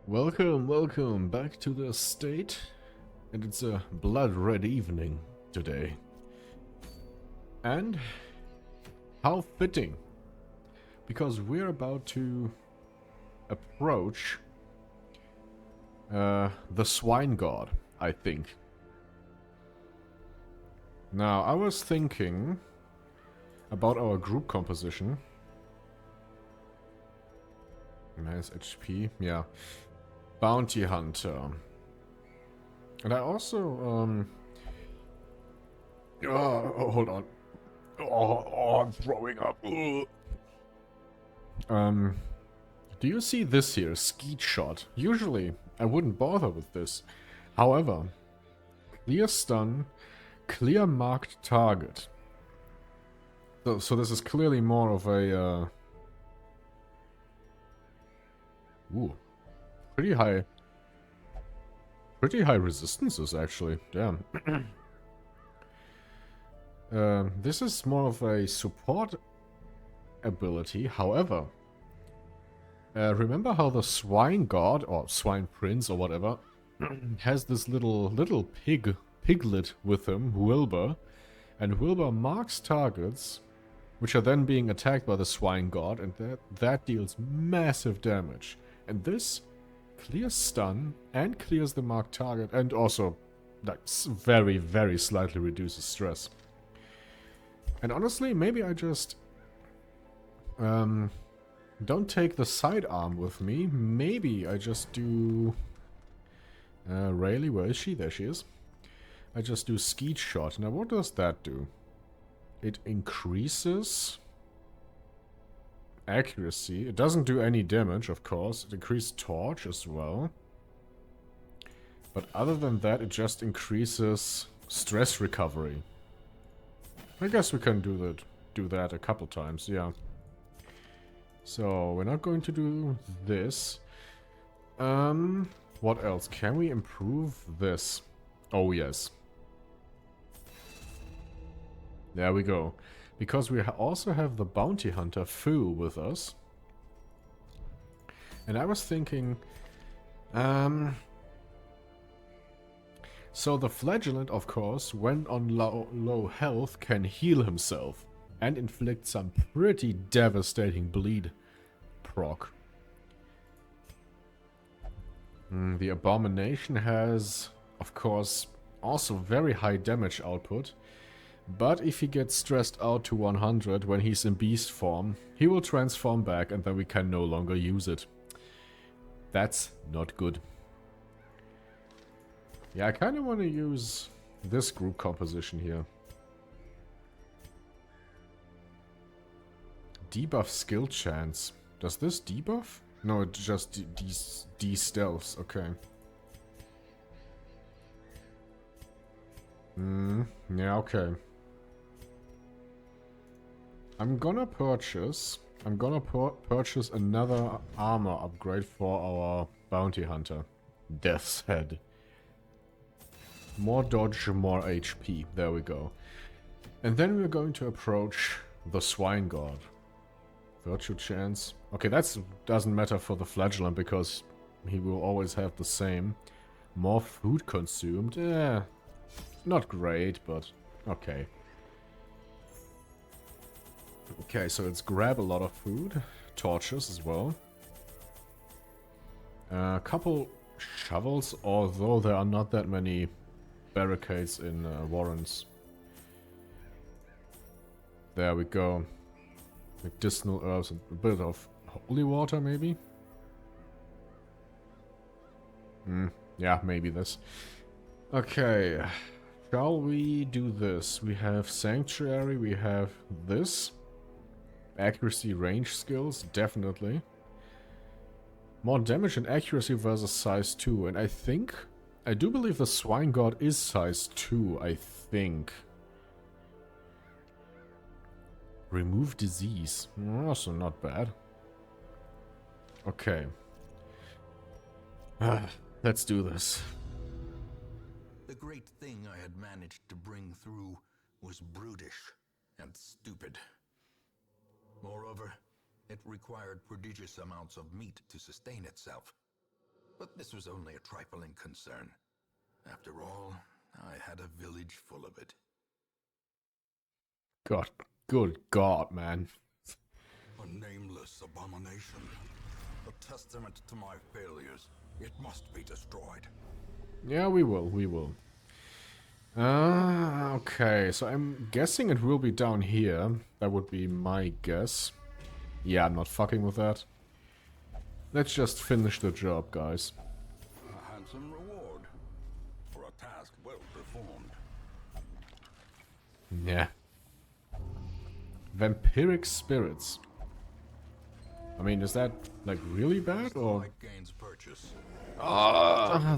Welcome back to the estate. And it's a blood-red evening today. And how fitting, because we're about to approach the swine god, I think. Now, I was thinking about our group composition. Nice HP, yeah. Bounty Hunter. And I also, oh, hold on. I'm throwing up. Do you see this here? Skeet shot. Usually, I wouldn't bother with this. However, clear stun, clear marked target. So this is clearly more of a, pretty high resistances, actually. Damn. This is more of a support ability. However, remember how the swine god, or swine prince, or whatever, has this little piglet with him, Wilbur, and Wilbur marks targets, which are then being attacked by the swine god, and that deals massive damage. And this clears stun and clears the marked target, and also like very, very slightly reduces stress. And honestly, maybe I just don't take the sidearm with me. Maybe I just do Rayleigh, where is she? There she is. I just do Skeet Shot. Now what does that do? It increases accuracy. It doesn't do any damage, of course. It increases torch as well. But other than that, it just increases stress recovery. I guess we can do that a couple times, yeah. So, we're not going to do this. What else? Can we improve this? Oh, yes. There we go. Because we also have the bounty hunter Fu with us. And I was thinking... So the flagellant, of course, when on low health, can heal himself. And inflict some pretty devastating bleed proc. The abomination has, of course, also very high damage output. But if he gets stressed out to 100 when he's in beast form, he will transform back and then we can no longer use it. That's not good. Yeah, I kind of want to use this group composition here. Debuff skill chance. Does this debuff? No, it just de-stealths. Okay. Yeah, okay. I'm gonna purchase another armor upgrade for our bounty hunter. Death's Head. More dodge, more HP. There we go. And then we're going to approach the swine god. Virtue chance. Okay, that doesn't matter for the flagellant because he will always have the same. More food consumed. Not great, but okay. Okay, so let's grab a lot of food. Torches as well. A couple shovels, although there are not that many barricades in Warrens. There we go. Medicinal herbs and a bit of holy water, maybe? Yeah, maybe this. Okay. Shall we do this? We have Sanctuary, we have this. Accuracy range skills, definitely. More damage and accuracy versus size 2. And I do believe the swine god is size 2, I think. Remove disease. Also not bad. Okay. Let's do this. The great thing I had managed to bring through was brutish and stupid. Moreover, it required prodigious amounts of meat to sustain itself. But this was only a trifling concern. After all, I had a village full of it. God, good God, man. A nameless abomination. A testament to my failures. It must be destroyed. Yeah, we will. Okay, so I'm guessing it will be down here. That would be my guess. Yeah, I'm not fucking with that. Let's just finish the job, guys. A handsome reward for a task well performed. Yeah. Vampiric spirits. I mean, is that, like, really bad, or... Like gains purchase.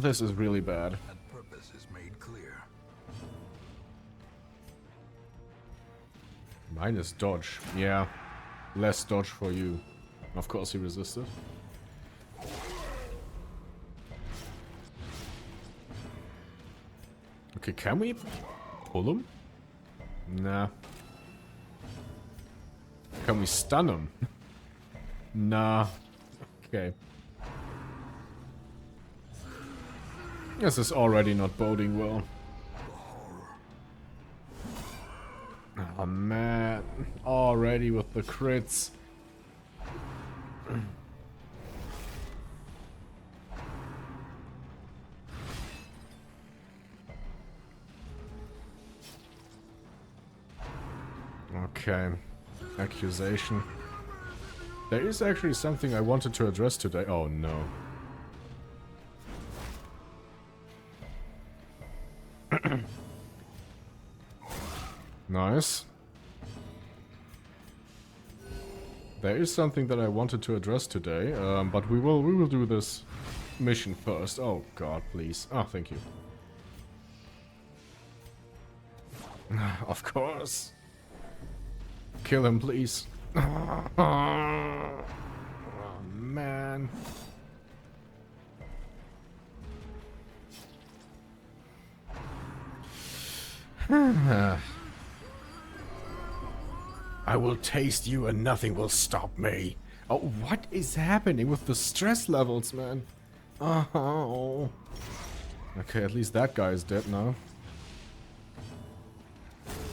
This is really bad. And purpose is made clear. Minus dodge. Yeah. Less dodge for you. Of course he resisted. Okay, can we pull him? Nah. Can we stun him? Nah. Okay. This is already not boding well. Oh man. Already with the crits. Okay. Accusation. There is actually something I wanted to address today. Oh no. Nice. There is something that I wanted to address today, but we will do this mission first. Oh god, please. Oh, thank you. Of course. Kill him, please. Oh, man. I will taste you and nothing will stop me. Oh, what is happening with the stress levels, man? Oh. Okay, at least that guy is dead now.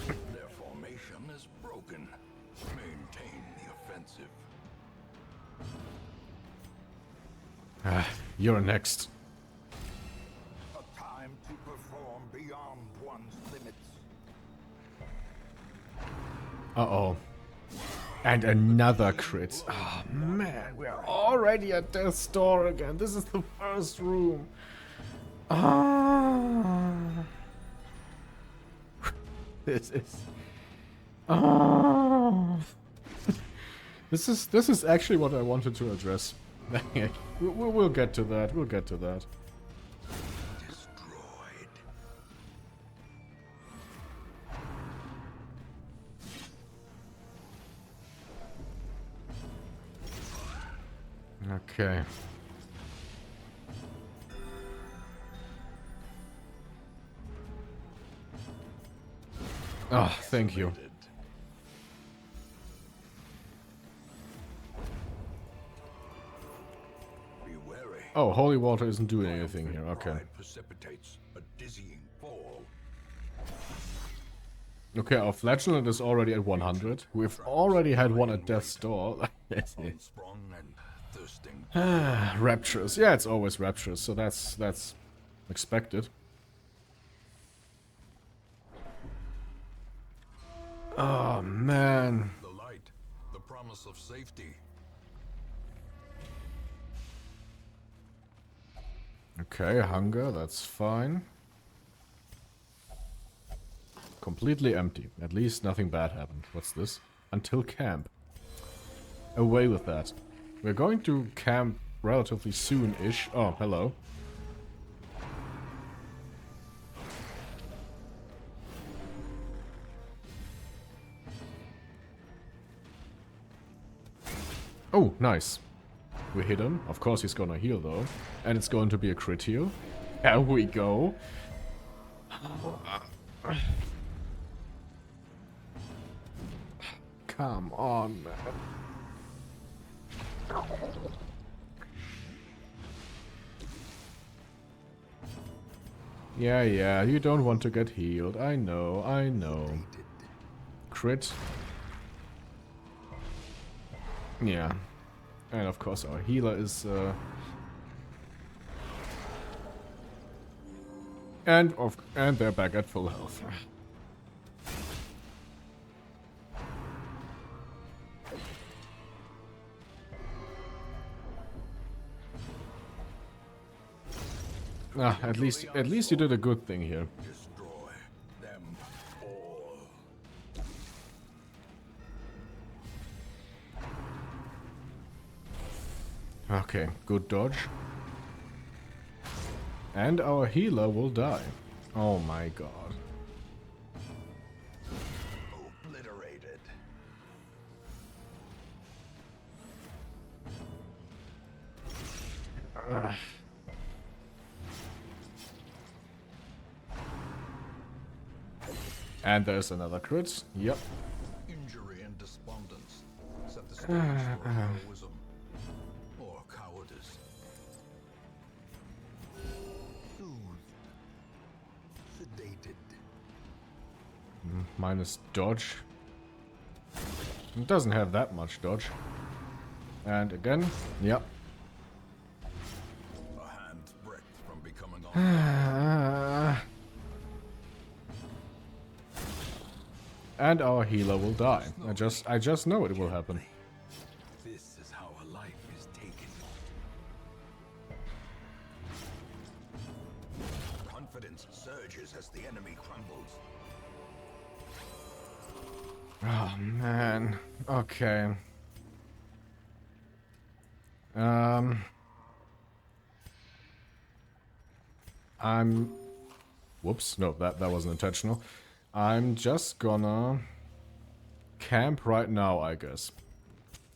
Their formation is broken. Maintain the offensive. You're next. A time to perform beyond one's limits. Uh-oh. And another crit. Oh, man. We're already at death's door again. This is the first room. Ah. This is... Ah. This is actually what I wanted to address. We'll get to that. We'll get to that. Destroyed. Okay. Oh, thank you. Be wary. Oh, holy water isn't doing anything here. Okay. Pride precipitates a dizzying fall. Okay, our flatulent is already at 100. We've already had one at death's door. Unsprung and thirsting. Rapturous. Yeah, it's always rapturous, so that's expected. Oh, man. The light, the promise of safety. Okay, hunger, that's fine. Completely empty. At least nothing bad happened. What's this? Until camp. Away with that. We're going to camp relatively soon-ish. Oh, hello. Oh, nice. We hit him. Of course he's gonna heal though. And it's going to be a crit heal. Here we go. Come on, man. Yeah, you don't want to get healed. I know. Crit. Yeah. And of course our healer is... And they're back at full health. Ah, at least you did a good thing here. Destroy them all. Okay, good dodge. And our healer will die. Oh my god. Obliterated. And there's another crit. Yep. Injury and despondence set the stage for heroism or cowardice. Soothed. Sedated. Minus dodge. It doesn't have that much dodge. And again. Yep. A hand's breadth from becoming on. And our healer will die. I just know it will happen. This is how a life is taken. Confidence surges as the enemy crumbles. Oh man. Okay. Whoops, no, that wasn't intentional. I'm just gonna camp right now, I guess.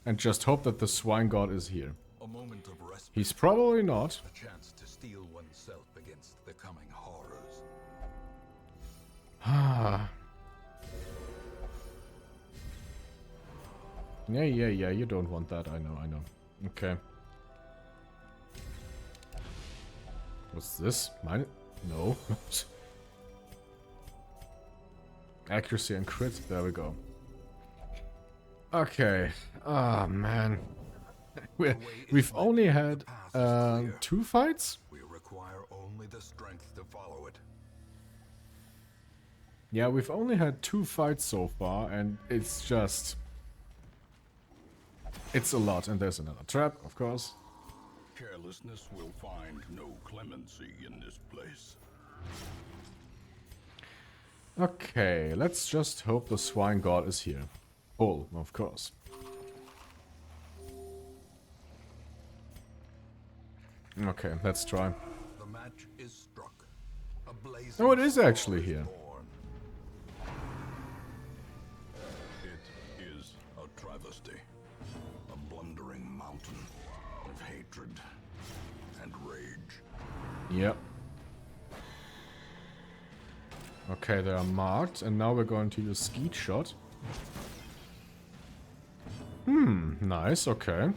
And just hope that the swine god is here. A moment of respite. He's probably not. A chance to steel oneself against the coming horrors. Yeah, you don't want that, I know. Okay. What's this? Mine? No. Accuracy and crit, there we go. Okay. Oh man. We've only had 2 fights? We require only the strength to follow it. Yeah, we've only had 2 fights so far, and it's just... It's a lot, and there's another trap, of course. Carelessness will find no clemency in this place. Okay, let's just hope the swine god is here. Bull, of course. Okay, let's try. The match is struck. A blazing Oh, it is star actually here. born. It is a travesty. A blundering mountain of hatred and rage. Yep. Okay, they are marked, and now we're going to use Skeet Shot. Nice, okay.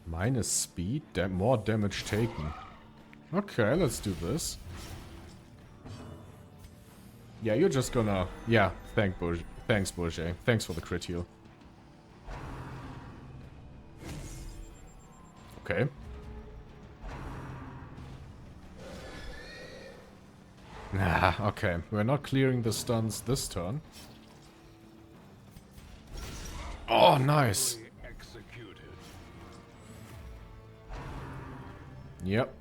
Minus speed, more damage taken. Okay, let's do this. Yeah, you're just gonna... Yeah, thanks, Bourget. Thanks for the crit heal. Okay. Ah, okay. We're not clearing the stuns this turn. Oh, nice. Executed. Yep.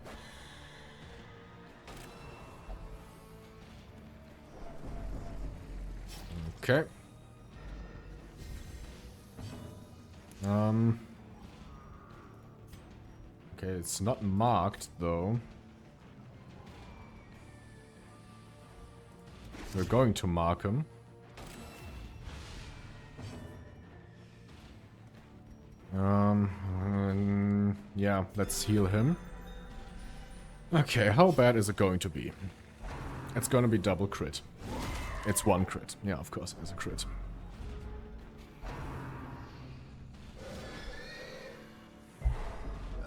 Okay. Okay, it's not marked though. We're going to mark him. Yeah, let's heal him. Okay, how bad is it going to be? It's gonna be double crit. It's 1 crit. Yeah, of course it is a crit.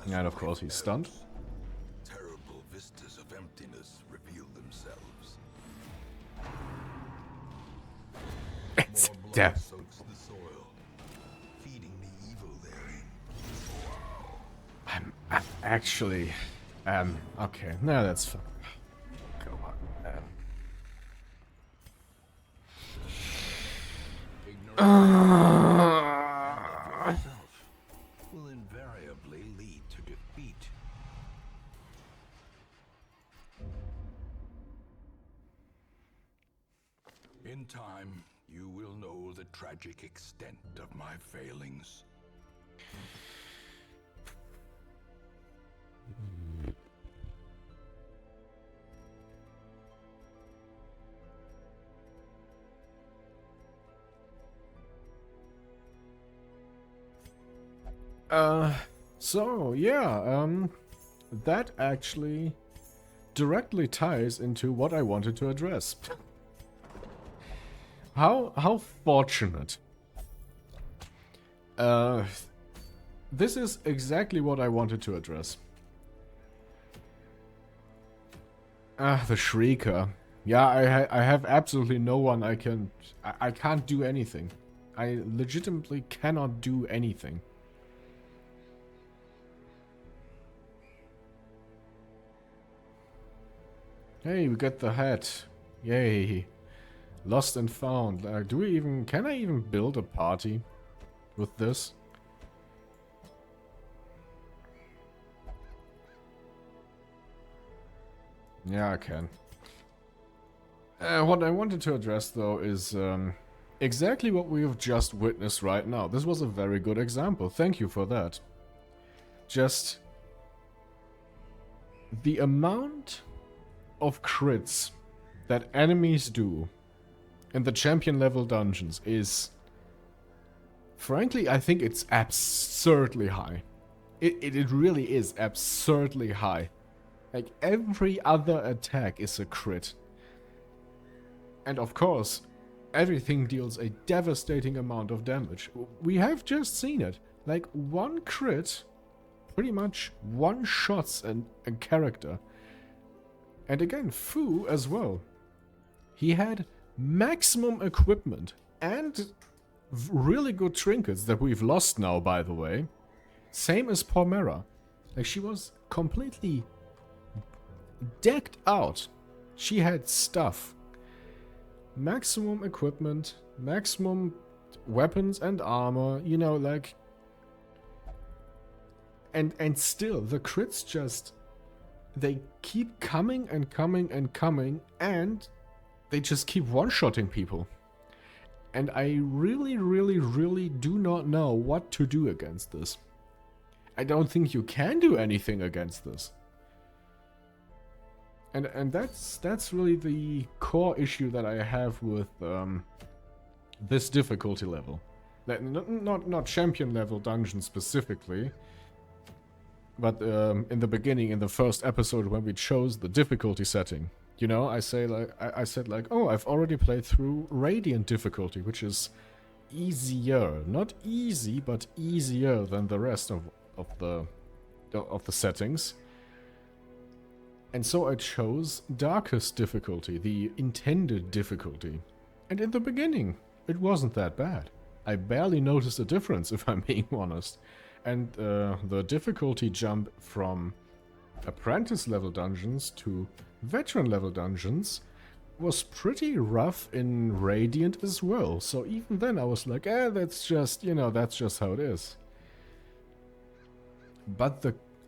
And of course he's stunned. Terrible Damn. soaks the soil, feeding the evil therein. I'm actually... okay. No, that's fine. Go on. Itself will invariably lead to defeat. In time, you will know the tragic extent of my failings. So, yeah, that actually directly ties into what I wanted to address. How fortunate. This is exactly what I wanted to address. The Shrieker. Yeah, I have absolutely no one I can't do anything. I legitimately cannot do anything. Hey, we got the hat. Yay. Lost and found. Can I even build a party with this? Yeah, I can. What I wanted to address, though, is exactly what we have just witnessed right now. This was a very good example. Thank you for that. Just the amount of crits that enemies do in the champion level dungeons is, frankly, I think it's absurdly high. It really is absurdly high. Like, every other attack is a crit. And of course, everything deals a devastating amount of damage. We have just seen it. Like, one crit pretty much one-shots a character. And again, Fu as well. He had maximum equipment and really good trinkets that we've lost now, by the way. Same as Pomera. Like, she was completely decked out. She had stuff. Maximum equipment, maximum weapons and armor, you know, like... And still, the crits just... They keep coming and coming and coming, and they just keep one-shotting people. And I really, really, really do not know what to do against this. I don't think you can do anything against this. And that's really the core issue that I have with this difficulty level. That not champion level dungeon specifically, but in the beginning, in the first episode when we chose the difficulty setting, you know, I said like, oh, I've already played through Radiant difficulty, which is easier, not easy, but easier than the rest of the settings. And so I chose Darkest difficulty, the intended difficulty. And in the beginning, it wasn't that bad. I barely noticed a difference, if I'm being honest. And the difficulty jump from apprentice level dungeons to veteran level dungeons was pretty rough in Radiant as well. So even then I was like, that's just, you know, that's just how it is. But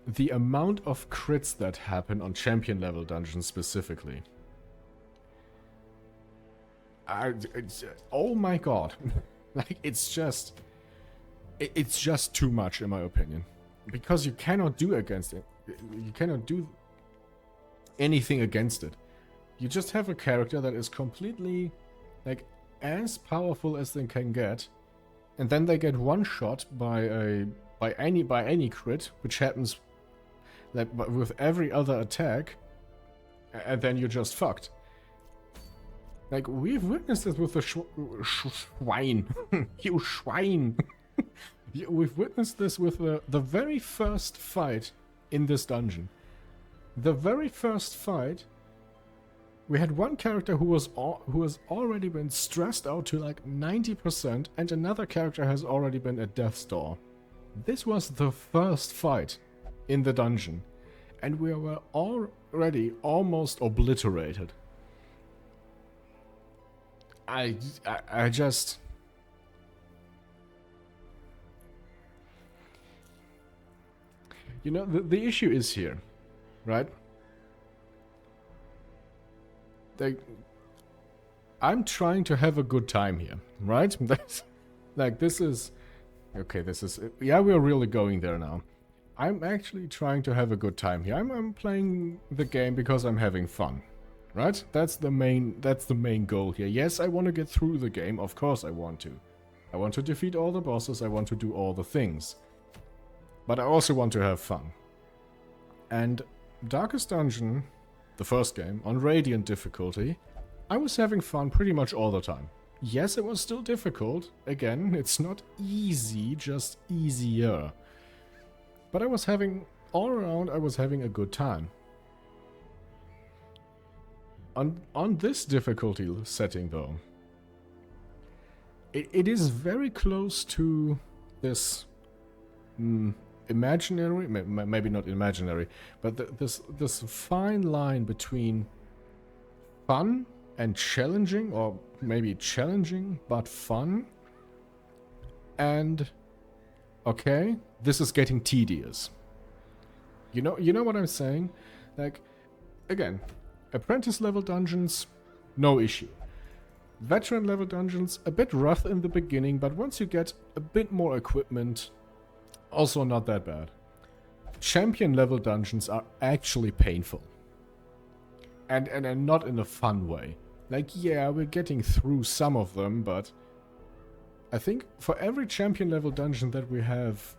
the amount of crits that happen on champion level dungeons specifically. Oh my god. Like, it's just too much in my opinion. Because you cannot do against it. You cannot do anything against it. You just have a character that is completely, like, as powerful as they can get. And then they get one shot by any crit, which happens like with every other attack, and then you're just fucked. Like, we've witnessed this with the Schwein. You Schwein. We've witnessed this with the very first fight in this dungeon. The very first fight, We had one character who has already been stressed out to like 90%, and another character has already been at death's door. This was the first fight in the dungeon, and we were already almost obliterated. I just... You know, the issue is here, right? I'm trying to have a good time here, right? Like, this is... Okay, this is... Yeah, we're really going there now. I'm actually trying to have a good time here. I'm playing the game because I'm having fun, right? That's the main goal here. Yes, I want to get through the game. Of course I want to. I want to defeat all the bosses. I want to do all the things. But I also want to have fun. And Darkest Dungeon, the first game, on Radiant difficulty, I was having fun pretty much all the time. Yes, it was still difficult. Again, it's not easy, just easier. But all around, I was having a good time. On this difficulty setting, though, it is very close to this imaginary, maybe not imaginary, but this fine line between fun and challenging, or maybe challenging but fun, and okay, this is getting tedious. You know what I'm saying? Like, again, apprentice level dungeons, no issue. Veteran level dungeons, a bit rough in the beginning, but once you get a bit more equipment, also not that bad. Champion level dungeons are actually painful. And not in a fun way. Like, yeah, we're getting through some of them, but I think for every champion level dungeon that we have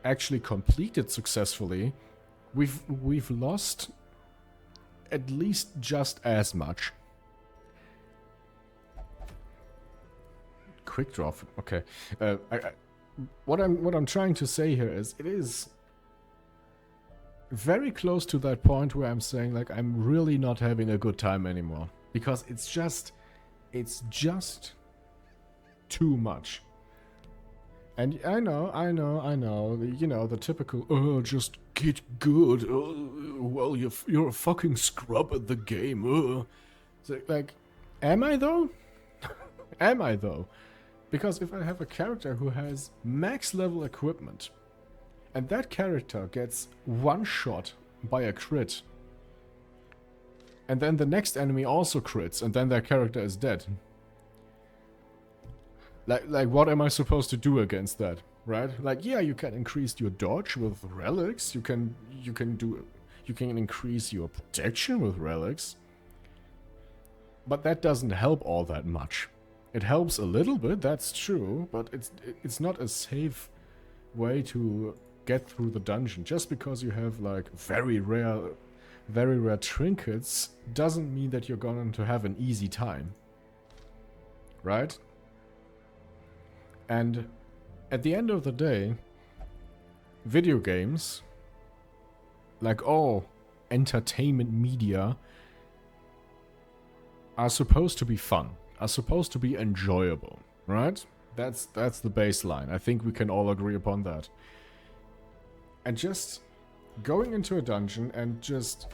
actually completed successfully, we've lost at least just as much. Quick draw. Okay. What I'm trying to say here is, it is very close to that point where I'm saying, like, I'm really not having a good time anymore, because it's just too much. And I know, you know, the typical, oh, just get good, oh, well, you're a fucking scrub at the game, oh. So, like, am I though? Am I though? Because if I have a character who has max level equipment, and that character gets one shot by a crit, and then the next enemy also crits, and then their character is dead. Like what am I supposed to do against that, right? Like, yeah, you can increase your dodge with relics, you can increase your protection with relics, but that doesn't help all that much. It helps a little bit, that's true, but it's not a safe way to get through the dungeon. Just because you have like very rare trinkets doesn't mean that you're going to have an easy time. Right? And at the end of the day, video games, like all entertainment media, are supposed to be fun. Are supposed to be enjoyable, right? That's the baseline. I think we can all agree upon that. And just going into a dungeon and just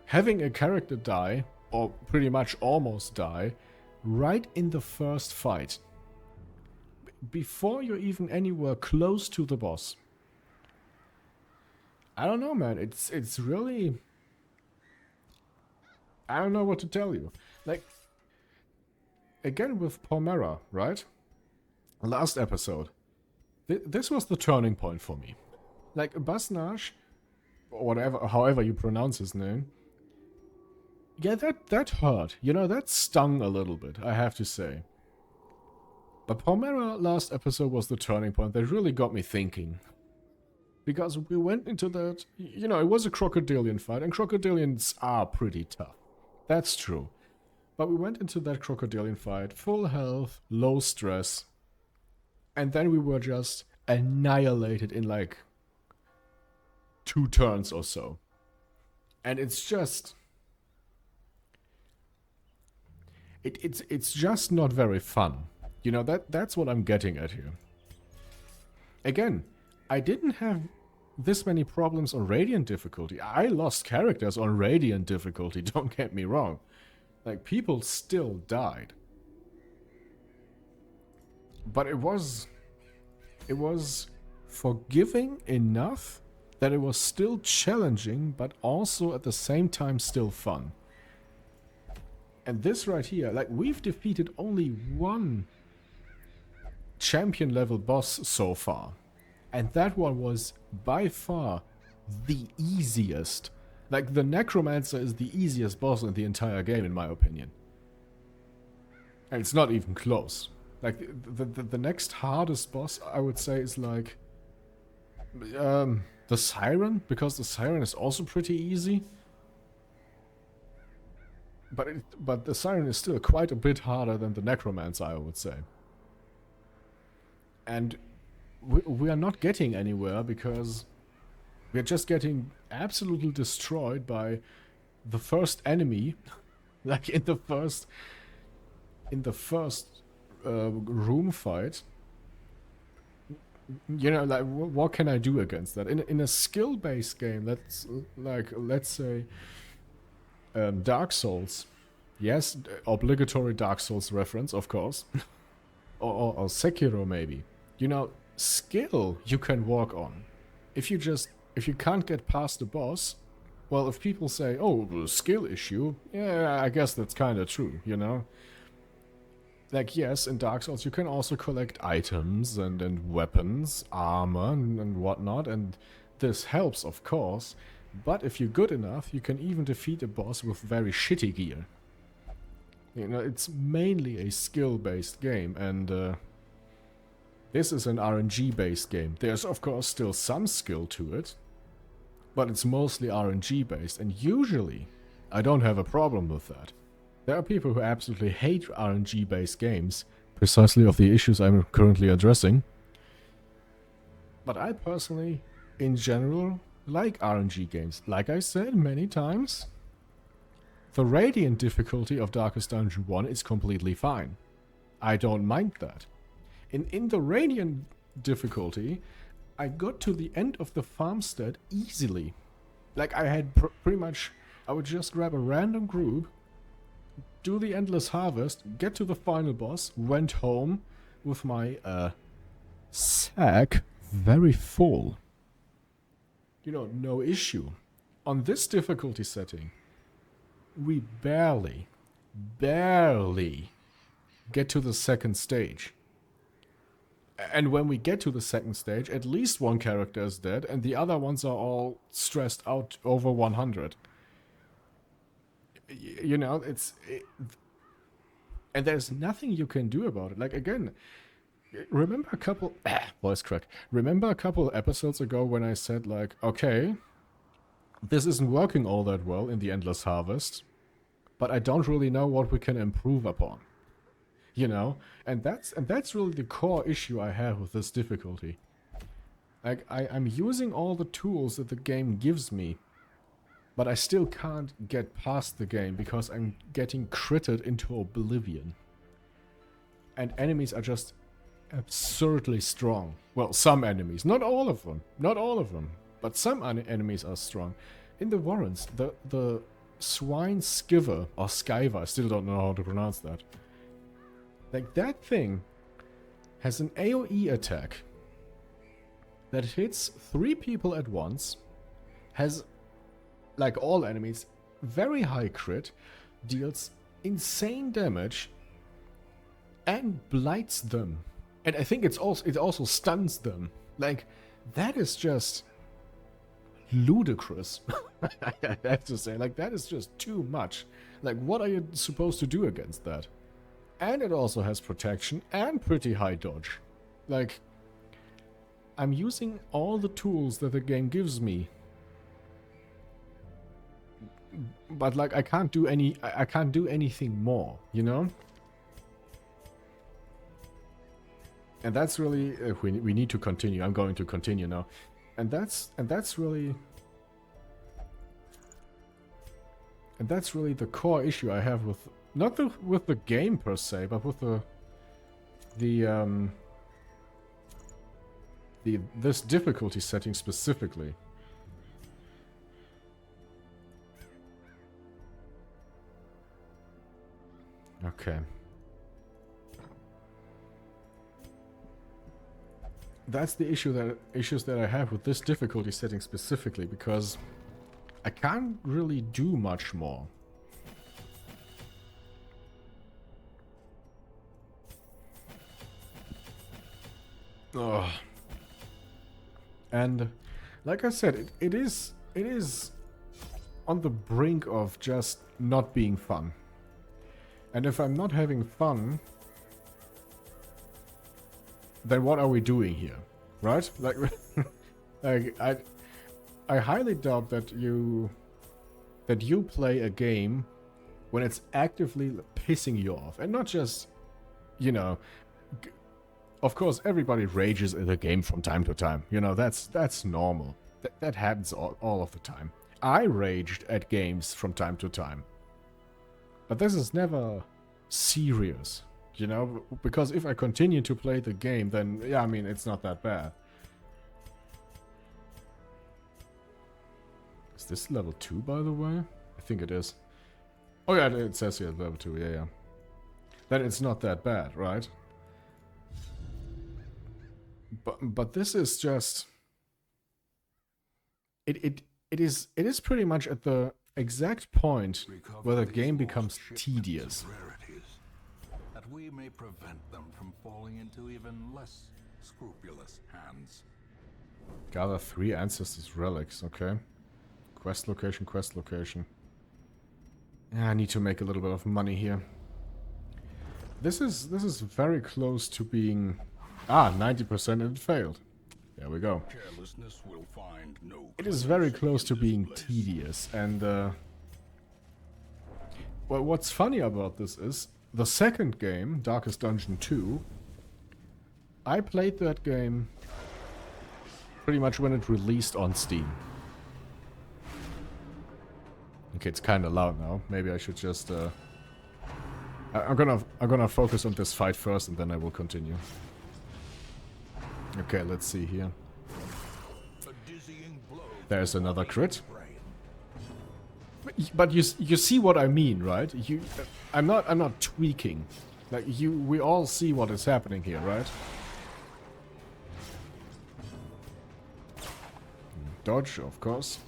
having a character die, or pretty much almost die, right in the first fight, before you're even anywhere close to the boss. I don't know, man. It's really... I don't know what to tell you. Like, again with Palmera, right? Last episode. This was the turning point for me. Like, Basnage, or whatever, however you pronounce his name, yeah, that hurt. You know, that stung a little bit, I have to say. But Palmera last episode was the turning point that really got me thinking. Because we went into that, you know, it was a crocodilian fight, and crocodilians are pretty tough. That's true. But we went into that crocodilian fight, full health, low stress, and then we were just annihilated in like 2 turns or so. And it's just... It's just not very fun. You know, that's what I'm getting at here. Again, I didn't have this many problems on Radiant difficulty. I lost characters on Radiant difficulty, don't get me wrong. Like, people still died. But it was forgiving enough that it was still challenging, but also at the same time still fun. And this right here, like, we've defeated only one champion level boss so far. And that one was by far the easiest. Like, the Necromancer is the easiest boss in the entire game, in my opinion. And it's not even close. Like, the next hardest boss, I would say, is like... the Siren, because the Siren is also pretty easy. But the Siren is still quite a bit harder than the Necromancer, I would say. And we are not getting anywhere because we're just getting absolutely destroyed by the first enemy. Like in the first room fight. You know, like, what can I do against that? In a skill-based game, that's like, let's say, Dark Souls. Yes, obligatory Dark Souls reference, of course. or Sekiro, maybe. You know, skill you can work on. If you can't get past the boss, well, if people say, oh, skill issue, yeah, I guess that's kind of true, you know? Like, yes, in Dark Souls you can also collect items and weapons, armor and whatnot, and this helps, of course. But if you're good enough, you can even defeat a boss with very shitty gear. You know, it's mainly a skill-based game, and this is an RNG-based game. There's, of course, still some skill to it, but it's mostly RNG-based, and usually I don't have a problem with that. There are people who absolutely hate RNG-based games, precisely of the issues I'm currently addressing. But I personally, in general, like RNG games. Like I said many times, the Radiant difficulty of Darkest Dungeon 1 is completely fine. I don't mind that. In the Radiant difficulty, I got to the end of the farmstead easily. Like, I had pretty much... I would just grab a random group, do the Endless Harvest, get to the final boss, went home with my sack very full. You know, no issue. On this difficulty setting, we barely get to the second stage. And when we get to the second stage, at least one character is dead, and the other ones are all stressed out over 100. You know, and there's nothing you can do about it. Like, again, remember a couple... voice crack. Remember a couple episodes ago when I said, like, okay, this isn't working all that well in the Endless Harvest, but I don't really know what we can improve upon. You know? And that's really the core issue I have with this difficulty. Like, I'm using all the tools that the game gives me, but I still can't get past the game because I'm getting critted into oblivion. And enemies are just absurdly strong. Well, some enemies. Not all of them. Not all of them. But some enemies are strong. In the Warrens, the Swine Skiver, or Skiver, I still don't know how to pronounce that. Like, that thing has an AoE attack that hits 3 people at once, has... like all enemies, very high crit, deals insane damage, and blights them. And I think it also stuns them. Like, that is just ludicrous. I have to say, like, that is just too much. Like, what are you supposed to do against that? And it also has protection and pretty high dodge. Like, I'm using all the tools that the game gives me, but like I can't do anything more, you know? And that's really we need to continue. I'm going to continue now. And that's really the core issue I have with Not with the game per se, but with the this difficulty setting specifically. Okay. That's the issues that I have with this difficulty setting specifically, because I can't really do much more. Ugh. And like I said, it is on the brink of just not being fun. And if I'm not having fun, then what are we doing here, right? Like, like I highly doubt that you play a game when it's actively pissing you off, and not just, you know. Of course, everybody rages in the game from time to time. You know, that's normal. That happens all of the time. I raged at games from time to time. But this is never serious, you know? Because if I continue to play the game, then, yeah, I mean, it's not that bad. Is this level 2, by the way? I think it is. Oh, yeah, it says here level 2, yeah. Then it's not that bad, right? But this is just it is pretty much at the exact point where the game becomes tedious. That we may prevent them from falling into even less scrupulous hands. Gather 3 ancestors relics, okay. Quest location, quest location. Yeah, I need to make a little bit of money here. This is very close to being 90% and it failed. There we go. Carelessness will find no. It is very close to being tedious, and well, what's funny about this is the second game, Darkest Dungeon 2, I played that game pretty much when it released on Steam. Okay, it's kind of loud now. Maybe I should just I'm gonna focus on this fight first, and then I will continue. Okay, let's see here. There's another crit. But you see what I mean, right? I'm not tweaking. Like we all see what is happening here, right? Dodge, of course.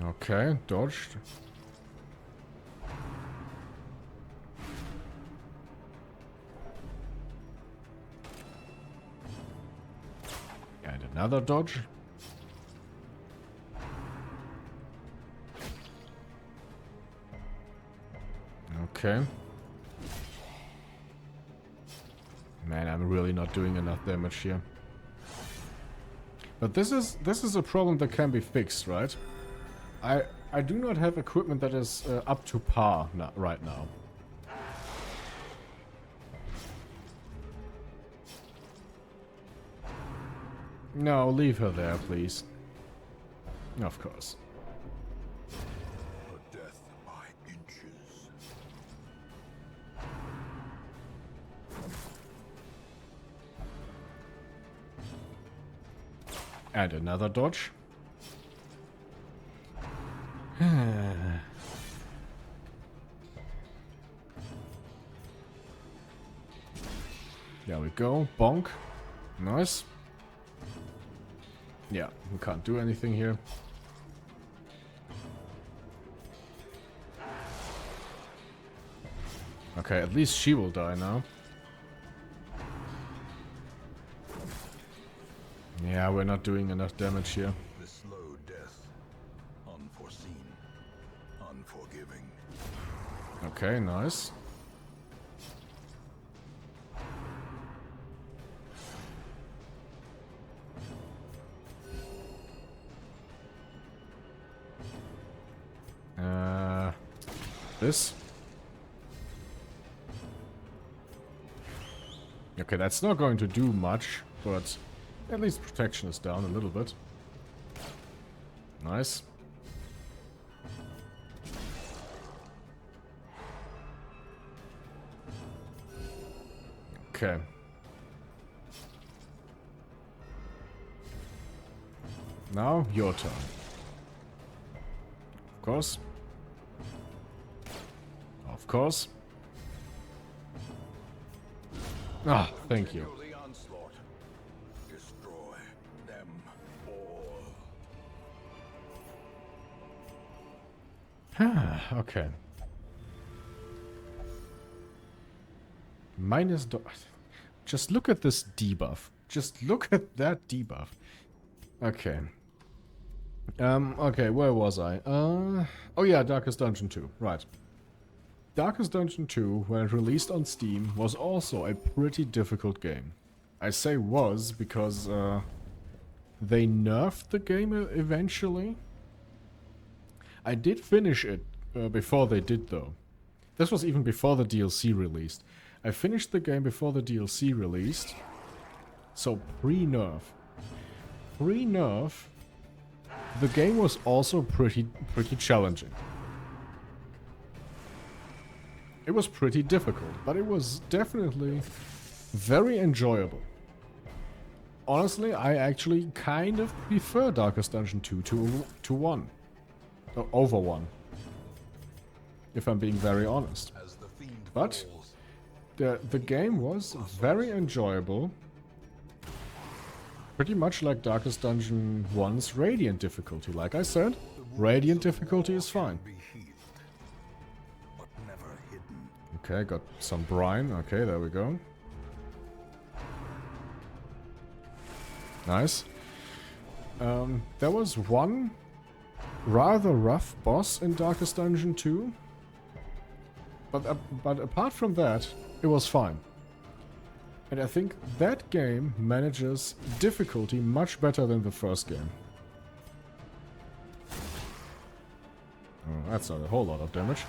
Okay, dodged. And another dodge. Okay. Man, I'm really not doing enough damage here. But this is a problem that can be fixed, right? I do not have equipment that is up to par right now. No, leave her there, please. Of course. A death by inches. And another dodge. There we go. Bonk. Nice. Yeah, we can't do anything here. Okay, at least she will die now. Yeah, we're not doing enough damage here. The slow death. Unforeseen. Unforgiving. Okay, nice. This. Okay, that's not going to do much, but at least protection is down a little bit. Nice. Okay. Now, your turn. Of course. Of course. Ah, thank you. The onslaught. Destroy them all. Okay. Minus just look at this debuff. Just look at that debuff. Okay. Okay, where was I? Oh yeah, Darkest Dungeon 2. Right. Darkest Dungeon 2, when released on Steam, was also a pretty difficult game. I say was because they nerfed the game eventually. I did finish it before they did, though. This was even before the DLC released. I finished the game before the DLC released. So pre-nerf. Pre-nerf, the game was also pretty challenging. It was pretty difficult, but it was definitely very enjoyable. Honestly, I actually kind of prefer Darkest Dungeon 2 to 1. Or over 1. If I'm being very honest. But the game was very enjoyable. Pretty much like Darkest Dungeon 1's Radiant difficulty. Like I said, Radiant difficulty is fine. Okay, got some brine. Okay, there we go. Nice. There was one rather rough boss in Darkest Dungeon 2. But apart from that, it was fine. And I think that game manages difficulty much better than the first game. Oh, that's not a whole lot of damage.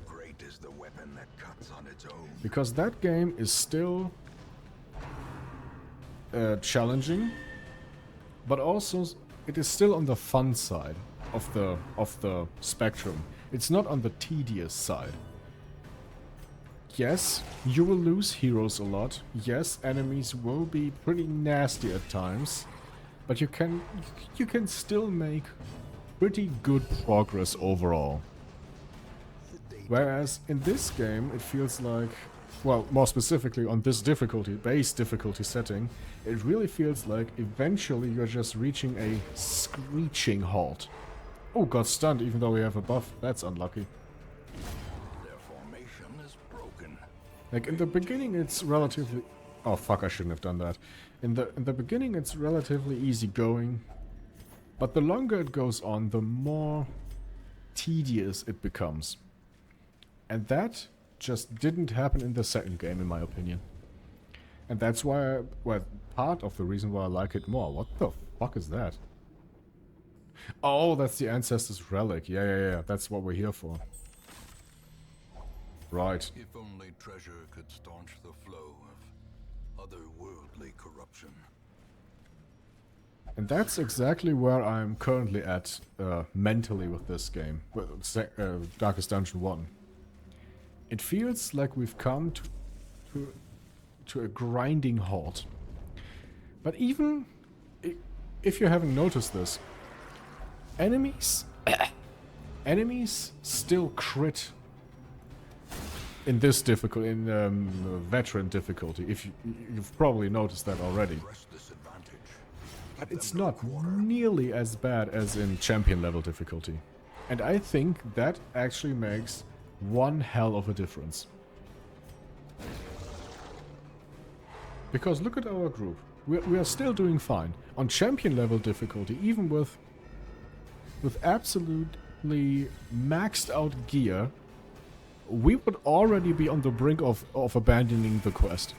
Great is the weapon that cuts on its own. Because that game is still challenging, but also it is still on the fun side of the spectrum. It's not on the tedious side. Yes, you will lose heroes a lot. Yes, enemies will be pretty nasty at times, but you can still make pretty good progress overall. Whereas in this game, it feels like, well, more specifically on this base difficulty setting, it really feels like eventually you're just reaching a screeching halt. Oh, got stunned even though we have a buff. That's unlucky. Their formation is broken. Like in the beginning it's relatively... Oh fuck, I shouldn't have done that. In the beginning it's relatively easy going, but the longer it goes on, the more tedious it becomes. And that just didn't happen in the second game, in my opinion. And that's why, well, part of the reason why I like it more. What the fuck is that? Oh, that's the Ancestor's Relic. Yeah, that's what we're here for. Right. If only treasure could staunch the flow of otherworldly corruption. And that's exactly where I'm currently at mentally with this game. With Darkest Dungeon 1. It feels like we've come to a grinding halt. But even if you haven't noticed this, enemies still crit in this difficulty, in veteran difficulty. If you've probably noticed that already. But it's not nearly as bad as in champion level difficulty. And I think that actually makes one hell of a difference. Because look at our group. We are still doing fine. On champion level difficulty, even with absolutely maxed out gear, we would already be on the brink of abandoning the quest.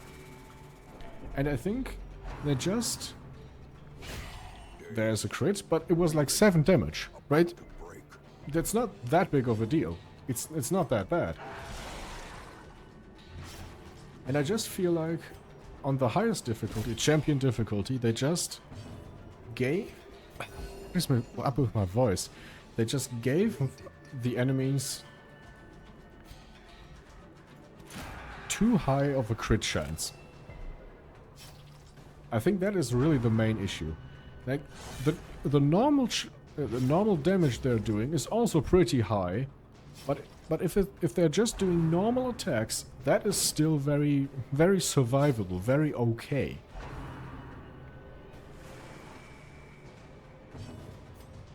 And I think they just... There's a crit, but it was like 7 damage, right? That's not that big of a deal. It's not that bad. And I just feel like on the highest difficulty, champion difficulty, they just gave... Where's my... up with my voice. They just gave the enemies too high of a crit chance. I think that is really the main issue. Like, the normal damage they're doing is also pretty high, but if they're just doing normal attacks, that is still very survivable, very okay.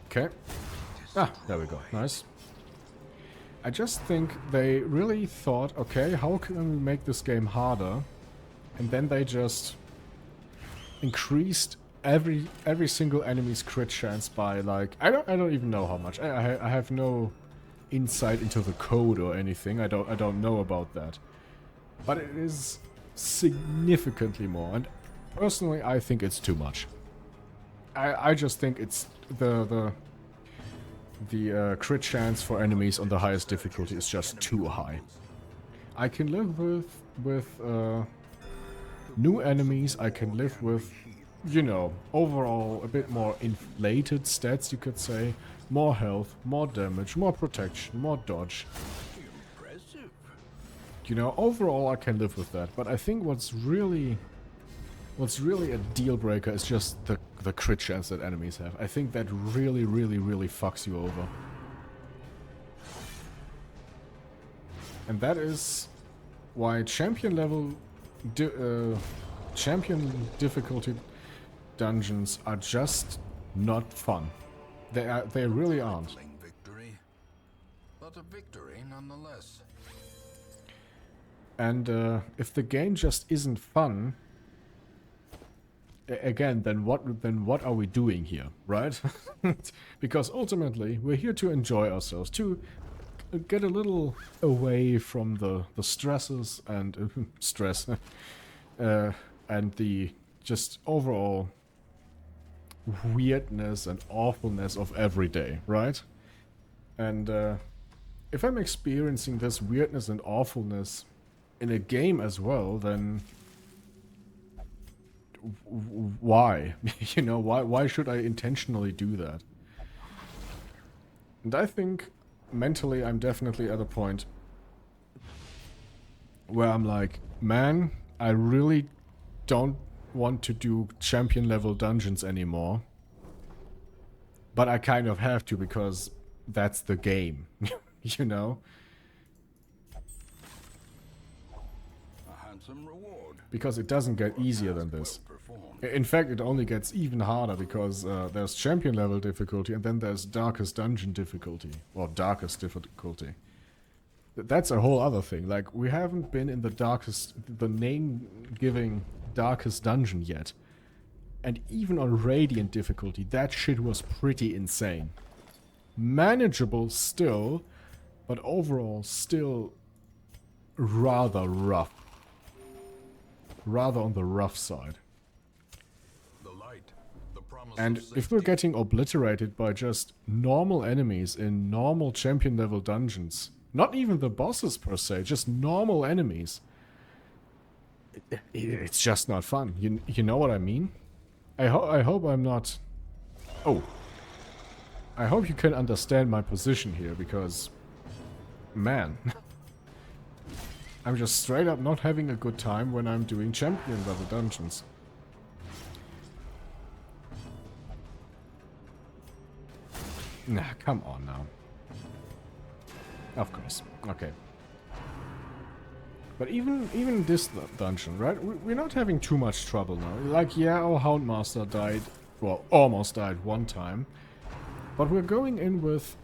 Okay. Ah, there we go. Nice. I just think they really thought, okay, how can we make this game harder? And then they just increased every single enemy's crit chance by, like, I don't even know how much. I have no insight into the code or anything. I don't know about that. But it is significantly more, and personally I think it's too much. I just think it's the crit chance for enemies on the highest difficulty is just too high. I can live with new enemies. I can live with, you know, overall a bit more inflated stats, you could say. More health, more damage, more protection, more dodge. Impressive. You know, overall I can live with that. But I think what's really a deal breaker is just the crit chance that enemies have. I think that really fucks you over. And that is why champion difficulty dungeons are just not fun. They really aren't. Victory, but a victory nonetheless. And if the game just isn't fun, again, then what are we doing here, right? Because ultimately we're here to enjoy ourselves, to get a little away from the stresses and stress and the just overall weirdness and awfulness of every day, right? And if I'm experiencing this weirdness and awfulness in a game as well, then why? You know, why should I intentionally do that? And I think mentally I'm definitely at a point where I'm like, man, I really don't want to do champion level dungeons anymore. But I kind of have to, because that's the game. You know? A handsome reward. Because it doesn't get easier than this. In fact, it only gets even harder, because there's champion level difficulty and then there's darkest dungeon difficulty. Or darkest difficulty. That's a whole other thing. Like, we haven't been in the name-giving darkest dungeon yet. And even on radiant difficulty, that shit was pretty insane. Manageable still, but overall still rather rough. Rather on the rough side. And if we're getting obliterated by just normal enemies in normal champion level dungeons, not even the bosses per se, just normal enemies, it's just not fun. You know what I mean? I hope I'm not... Oh. I hope you can understand my position here, because... Man. I'm just straight up not having a good time when I'm doing champion level dungeons. Nah, come on now. Of course. Okay. But even this dungeon, right? We're not having too much trouble now. Like, yeah, our Houndmaster died, well, almost died one time. But we're going in with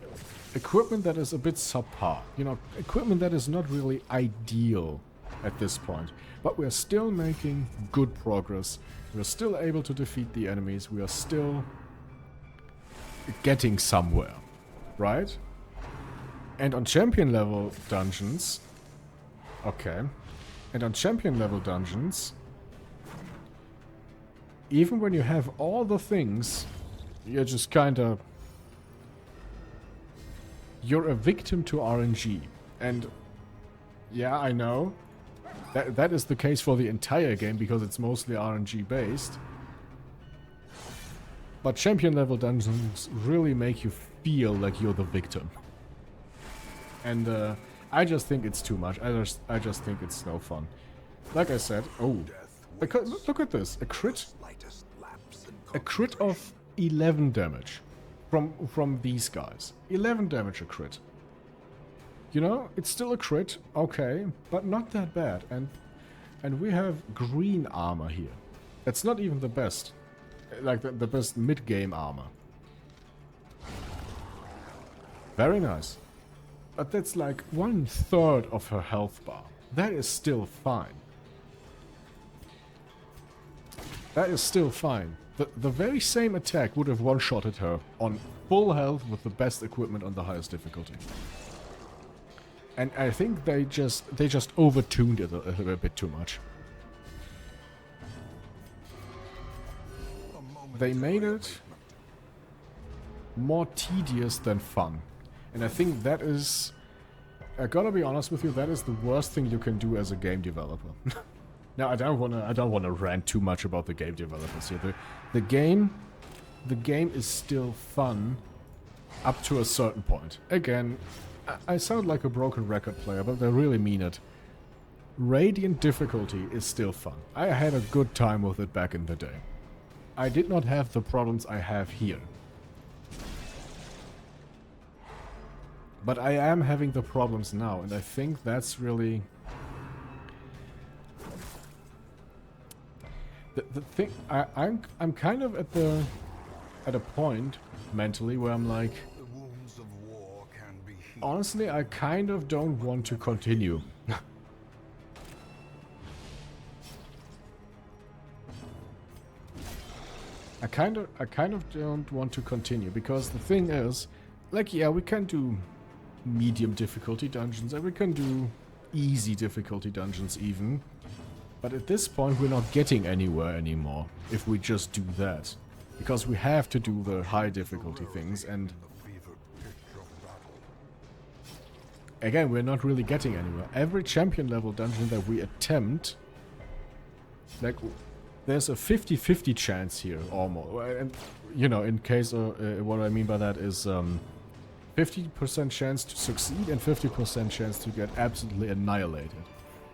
equipment that is a bit subpar. You know, equipment that is not really ideal at this point. But we're still making good progress. We're still able to defeat the enemies. We are still getting somewhere, right? And on champion level dungeons... Okay. And on champion level dungeons, even when you have all the things, you're just kinda... You're a victim to RNG. And yeah, I know. That is the case for the entire game because it's mostly RNG based. But champion level dungeons really make you feel like you're the victim. And I just think it's too much. I just think it's no fun. Like I said, look at this. A crit of 11 damage from these guys. 11 damage a crit. You know, it's still a crit, okay, but not that bad. And we have green armor here. That's not even the best. Like the best mid-game armor. Very nice. But that's like 1/3 of her health bar. That is still fine. That is still fine. The very same attack would have one-shotted her on full health with the best equipment on the highest difficulty. And I think they just overtuned it a bit too much. They made it more tedious than fun. And I think that is, I gotta be honest with you, that is the worst thing you can do as a game developer. Now I don't wanna rant too much about the game developers here. The game is still fun up to a certain point. Again, I sound like a broken record player, but I really mean it. Radiant difficulty is still fun. I had a good time with it back in the day. I did not have the problems I have here. But I am having the problems now, and I think that's really... The thing... I'm kind of at a point, mentally, where I'm like... Honestly, I kind of don't want to continue. I kind of don't want to continue, because the thing is, like, yeah, we can do medium difficulty dungeons, and we can do easy difficulty dungeons even. But at this point, we're not getting anywhere anymore if we just do that. Because we have to do the high difficulty things, and... Again, we're not really getting anywhere. Every champion level dungeon that we attempt, like, there's a 50-50 chance here, almost. And, you know, in case, what I mean by that is 50% chance to succeed and 50% chance to get absolutely annihilated.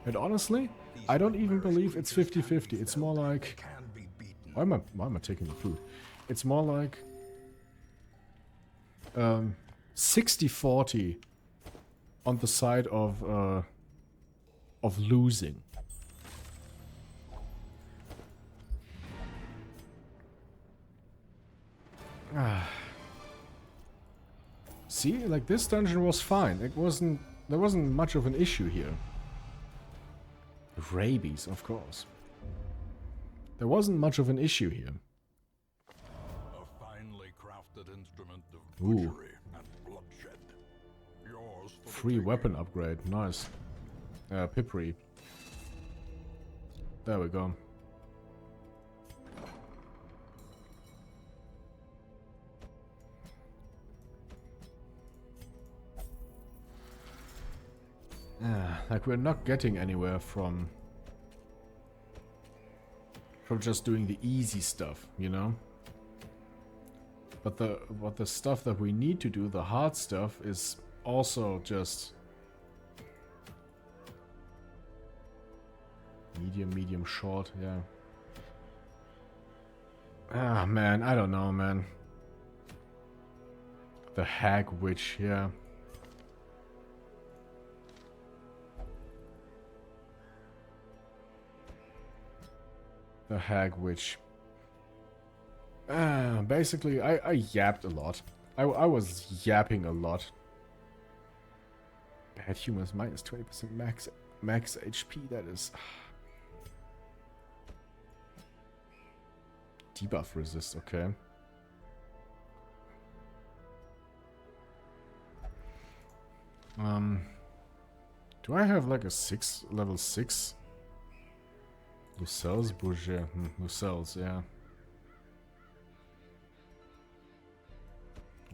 And honestly, I don't even believe it's 50-50. It's more like... Why am I taking the food? It's more like 60-40 on the side of losing. See, like, this dungeon was fine. There wasn't much of an issue here. Rabies, of course. There wasn't much of an issue here. A finely crafted instrument of butchery and bloodshed. Yours for Free weapon upgrade, nice. Pipri. There we go. Like, we're not getting anywhere from just doing the easy stuff, you know? But the stuff that we need to do, the hard stuff, is also just medium, short, yeah. Ah, man, I don't know, man. The Hag Witch, yeah. The Hag Witch. Basically, I yapped a lot. I was yapping a lot. Bad humans minus 20% max HP, that is... Debuff resist, okay. Do I have like a level 6? Lucille's bush, yeah. Lucille's, yeah.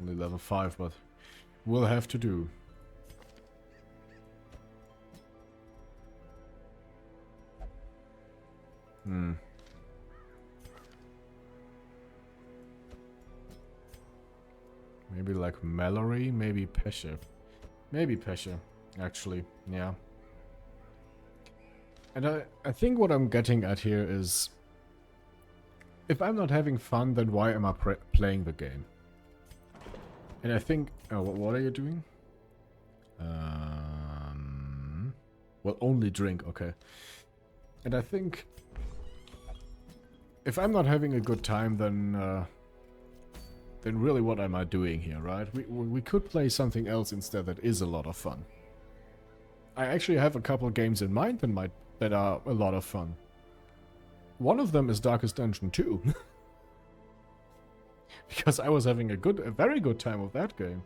Only level 5, but we'll have to do. Maybe like Mallory, maybe Pesha. Maybe Pesha, actually, yeah. And I think what I'm getting at here is, if I'm not having fun, then why am I playing the game? And I think, oh, what are you doing? Well, only drink, okay. And I think, if I'm not having a good time, then really what am I doing here, right? We could play something else instead that is a lot of fun. I actually have a couple of games in mind that are a lot of fun. One of them is Darkest Dungeon 2. Because I was having a very good time with that game.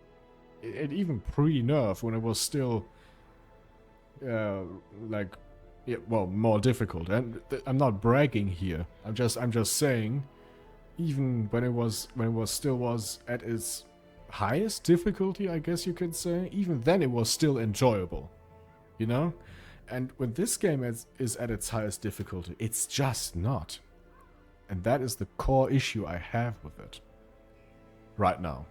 It even pre-nerf, when it was still like, yeah, well, more difficult. And I'm not bragging here. I'm just saying, even when it still was at its highest difficulty, I guess you could say, even then it was still enjoyable. You know? And when this game is at its highest difficulty, it's just not. And that is the core issue I have with it. Right now.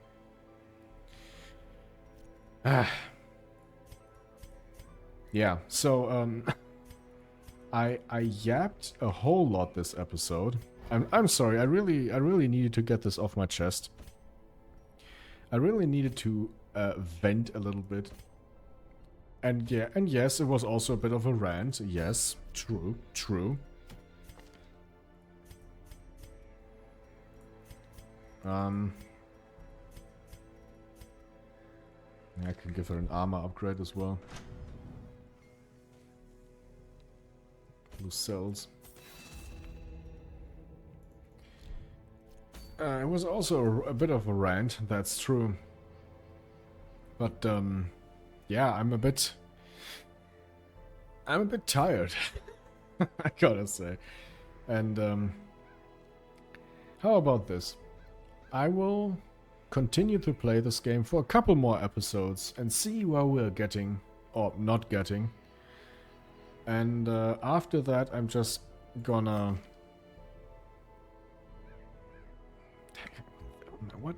Yeah, so I yapped a whole lot this episode. I'm sorry, I really needed to get this off my chest. I really needed to vent a little bit. And yeah, and yes, it was also a bit of a rant. Yes, true. I can give her an armor upgrade as well. Blue cells. It was also a bit of a rant, that's true. But, yeah, I'm a bit tired, I gotta say. And, how about this? I will continue to play this game for a couple more episodes and see where we're getting, or not getting. And after that, I'm just gonna... What?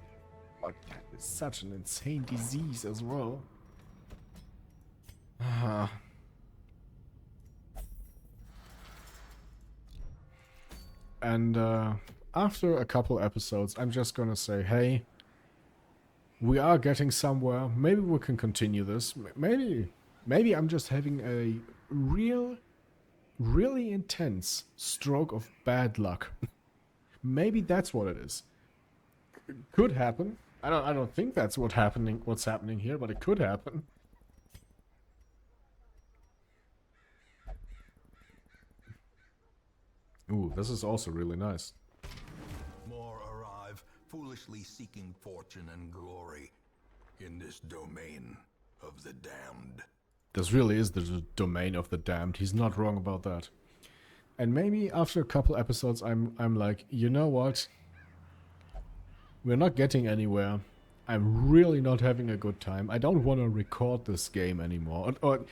That is such an insane disease as well. And after a couple episodes, I'm just gonna say, hey, we are getting somewhere. Maybe we can continue this. Maybe I'm just having a really intense stroke of bad luck. Maybe that's what it is. Could happen. I don't think that's what's happening here, but it could happen. Ooh, this is also really nice. More arrive, foolishly seeking fortune and glory in this domain of the damned. This really is the domain of the damned. He's not wrong about that. And maybe after a couple episodes, I'm like, you know what? We're not getting anywhere. I'm really not having a good time. I don't want to record this game anymore. Or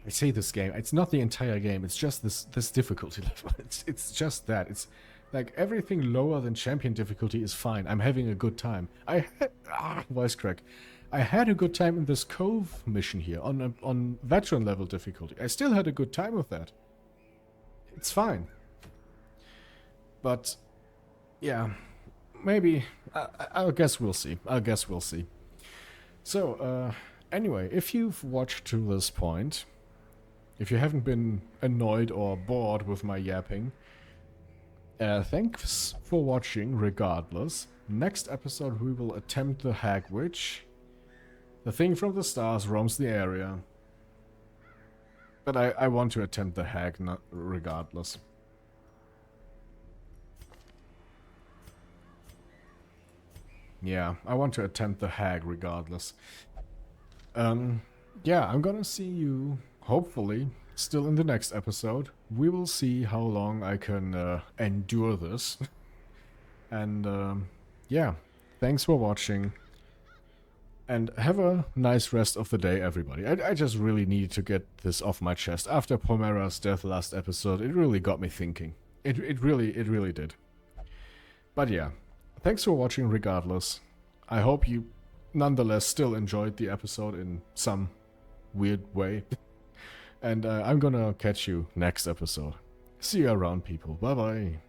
I say this game. It's not the entire game. It's just this difficulty level. It's just that. It's like everything lower than champion difficulty is fine. I'm having a good time. Voice crack. I had a good time in this Cove mission here on veteran level difficulty. I still had a good time with that. It's fine. But yeah, maybe I guess we'll see. So anyway, if you've watched to this point, if you haven't been annoyed or bored with my yapping, thanks for watching regardless. Next episode we will attempt the Hag Witch. The thing from the stars roams the area. But I want to attempt the Hag regardless. Yeah, I want to attempt the Hag regardless. Yeah, I'm gonna see you, hopefully, still in the next episode. We will see how long I can endure this. And yeah, thanks for watching. And have a nice rest of the day, everybody. I just really needed to get this off my chest. After Pomera's death last episode, it really got me thinking. It really did. But yeah, thanks for watching regardless. I hope you nonetheless still enjoyed the episode in some weird way. And I'm gonna catch you next episode. See you around, people. Bye bye.